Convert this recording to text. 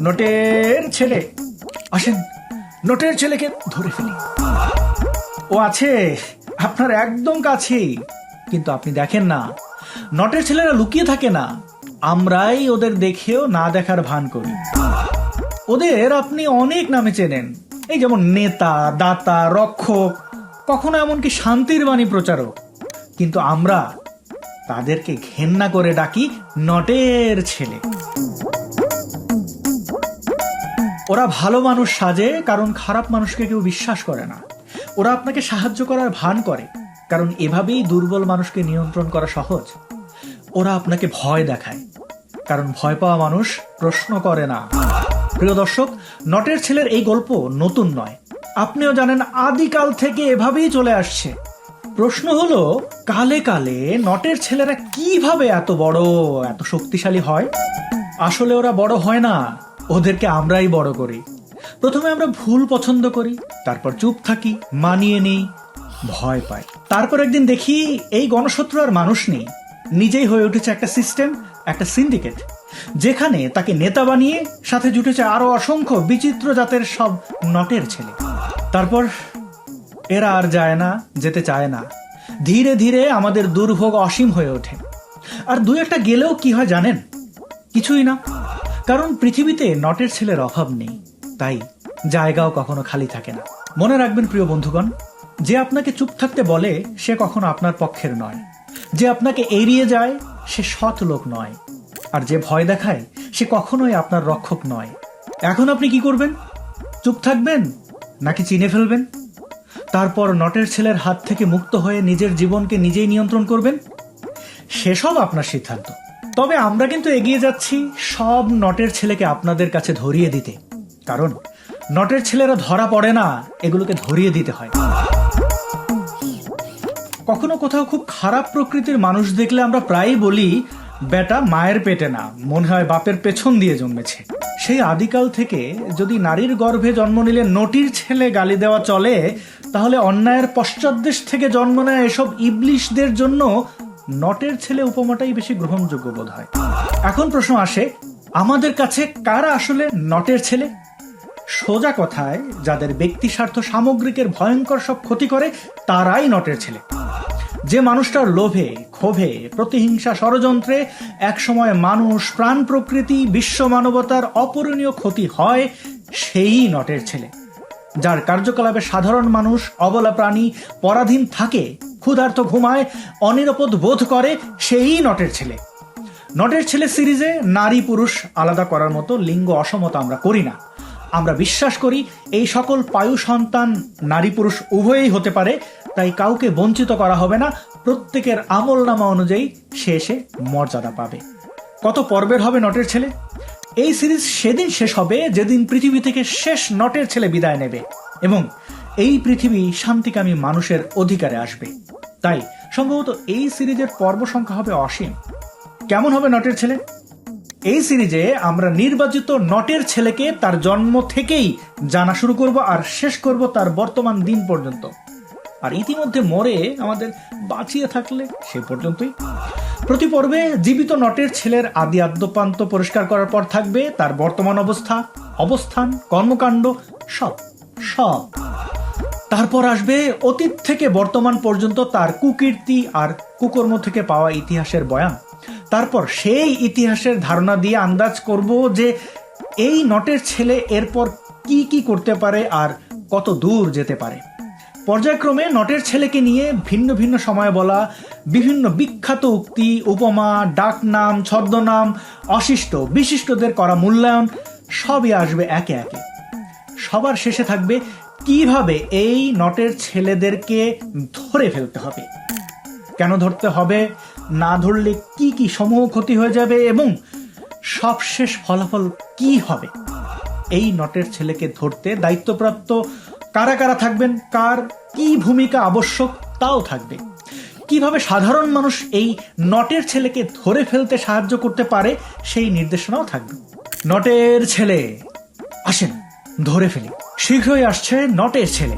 নটের ছেলে, আসেন নটের ছেলেকে ধরে ফেলি। ও আছে আপনার একদম কাছেই, কিন্তু আপনি দেখেন না। নটের ছেলেরা লুকিয়ে থাকে না, আমরাই ওদের দেখেও না দেখার ভান করি। ওদের আপনি অনেক নামে চেনেন, এই যেমন নেতা, দাতা, রক্ষক, কখনো এমনকি শান্তির বাণী প্রচারক। কিন্তু আমরা তাদেরকে ঘেন্না করে ডাকি নটের ছেলে। ওরা ভালো মানুষ সাজে কারণ খারাপ মানুষকে কেউ বিশ্বাস করে না। ওরা আপনাকে সাহায্য করার ভান করে কারণ এভাবেই দুর্বল মানুষকে নিয়ন্ত্রণ করা সহজ। ওরা আপনাকে ভয় দেখায় কারণ ভয় পাওয়া মানুষ প্রশ্ন করে না। প্রিয় দর্শক, নটের ছেলের এই গল্প নতুন নয়, আপনিও জানেন আদিকাল থেকে এভাবেই চলে আসছে। প্রশ্ন হলো, কালে কালে নটের ছেলেরা কিভাবে এত বড়, এত শক্তিশালী হয়? আসলে ওরা বড় হয় না, ওদেরকে আমরাই বড় করি। প্রথমে আমরা ভুল পছন্দ করি, তারপর চুপ থাকি, মানিয়ে নিই, ভয় পাই। তারপর একদিন দেখি এই গণশত্রু আর মানুষ নেই, নিজেই হয়ে উঠেছে একটা সিস্টেম, একটা সিন্ডিকেট, যেখানে তাকে নেতা বানিয়ে সাথে জুটেছে আরো অসংখ্য বিচিত্র জাতের সব নটের ছেলে। তারপর এরা আর যায় না, যেতে চায় না। ধীরে ধীরে আমাদের দুর্ভোগ অসীম হয়ে ওঠে। আর দুই একটা গেলেও কি হয় জানেন? কিছুই না, কারণ পৃথিবীতে নটের ছেলের অভাব নেই, তাই জায়গাও কখনো খালি থাকে না। মনে রাখবেন প্রিয় বন্ধুগণ, যে আপনাকে চুপ থাকতে বলে সে কখনো আপনার পক্ষের নয়। যে আপনাকে এড়িয়ে যায় সে সৎ লোক নয়। আর যে ভয় দেখায় সে কখনোই আপনার রক্ষক নয়। এখন আপনি কি করবেন? চুপ থাকবেন নাকি চিনে ফেলবেন? তারপর নটের ছেলের হাত থেকে মুক্ত হয়ে নিজের জীবনকে নিজেই নিয়ন্ত্রণ করবেন? সেসব আপনার সিদ্ধান্ত। তবে আমরা কিন্তু এগিয়ে যাচ্ছি সব নটের ছেলেকে আপনাদের কাছে ধরিয়ে দিতে, কারণ নটের ছেলেরা ধরা পড়ে না, এগুলোকে ধরিয়ে দিতে হয়। কখনো কোথাও খুব খারাপ প্রকৃতির মানুষ দেখলে আমরা প্রায়ই বলি, বেটা মায়ের পেটে না, মনে হয় বাপের পেছন দিয়ে জন্মেছে। সেই আদিকাল থেকে যদি নারীর গর্ভে জন্ম নিলে নটির ছেলে গালি দেওয়া চলে, তাহলে অন্যায়ের পশ্চাৎদেশ থেকে জন্ম নেয় এসব ইবলিশদের জন্য নটের ছেলে উপমাটাই বেশি গ্রহণযোগ্য বোধ হয়। এখন প্রশ্ন আসে, আমাদের কাছে কারা আসলে নটের ছেলে? সোজা কথায়, যাদের ব্যক্তি স্বার্থ সামগ্রিকের ভয়ঙ্কর সব ক্ষতি করে তারাই নটের ছেলে। যে মানুষটার লোভে, ক্ষোভে, প্রতিহিংসা, ষড়যন্ত্রে একসময় মানুষ, প্রাণ, প্রকৃতি, বিশ্ব মানবতার অপূরণীয় ক্ষতি হয়, সেই নটের ছেলে। যার কার্যকলাপে সাধারণ মানুষ, অবলা প্রাণী পরাধীন থাকে, ক্ষুধার্ত ঘুমায়, অনিরাপদ বোধ করে, সেই নটের ছেলে। নটের ছেলে সিরিজে নারী পুরুষ আলাদা করার মতো লিঙ্গ অসমতা আমরা করি না। আমরা বিশ্বাস করি এই সকল পায়ু সন্তান নারী পুরুষ উভয়ই হতে পারে, তাই কাউকে বঞ্চিত করা হবে না। প্রত্যেকের আমলনামা অনুযায়ী সে মর্যাদা পাবে। কত পর্বের হবে নটের ছেলে? এই সিরিজ সেদিন শেষ হবে যেদিন পৃথিবী থেকে শেষ নটের ছেলে বিদায় নেবে এবং এই পৃথিবী শান্তিকামী মানুষের অধিকারে আসবে। তাই সম্ভবত এই সিরিজের পর্ব সংখ্যা হবে অসীম। কেমন হবে নটের ছেলে? এই সিরিজে আমরা নির্বাচিত নটের ছেলেকে তার জন্ম থেকেই জানা শুরু করব আর শেষ করব তার বর্তমান দিন পর্যন্ত। আর ইতিমধ্যে মরে আমাদের বাঁচিয়ে থাকলে সে পর্যন্তই। প্রতি পর্বে জীবিত নটের ছেলের আদি আদ্যপান্ত পরিষ্কার করার পর থাকবে তার বর্তমান অবস্থা, অবস্থান, কর্মকাণ্ড, সব। তারপর আসবে অতীত থেকে বর্তমান পর্যন্ত তার কুকীর্তি আর কুকর্ম থেকে পাওয়া ইতিহাসের বয়ান। তারপর সেই ইতিহাসের ধারণা দিয়ে আন্দাজ করব যে এই নটের ছেলে এরপর কি কি করতে পারে আর কত দূর যেতে পারে। পর্যায়ক্রমে নটের ছেলেকে নিয়ে ভিন্ন ভিন্ন সময় বলা বিভিন্ন বিখ্যাত উক্তি, উপমা, ডাকনাম, ছদ্মনাম, অশিষ্ট বিশিষ্টদের করা মূল্যায়ন সবই আসবে একে একে। সবার শেষে থাকবে কিভাবে এই নটের ছেলেদেরকে ধরে ফেলতে হবে, কেন ধরতে হবে, না ধরলে কি কি সমূহ ক্ষতি হয়ে যাবে এবং সবশেষ ফলাফল কি হবে। এই নটের ছেলেকে ধরতে দায়িত্বপ্রাপ্ত কারা কারা থাকবেন, কার কি ভূমিকা আবশ্যক তাও থাকবে। কিভাবে সাধারণ মানুষ এই নটের ছেলেকে ধরে ফেলতে সাহায্য করতে পারে সেই নির্দেশনাও থাকবে। নটের ছেলে, আসেন ধরে ফেলি। শীঘ্রই আসছে নটের ছেলে।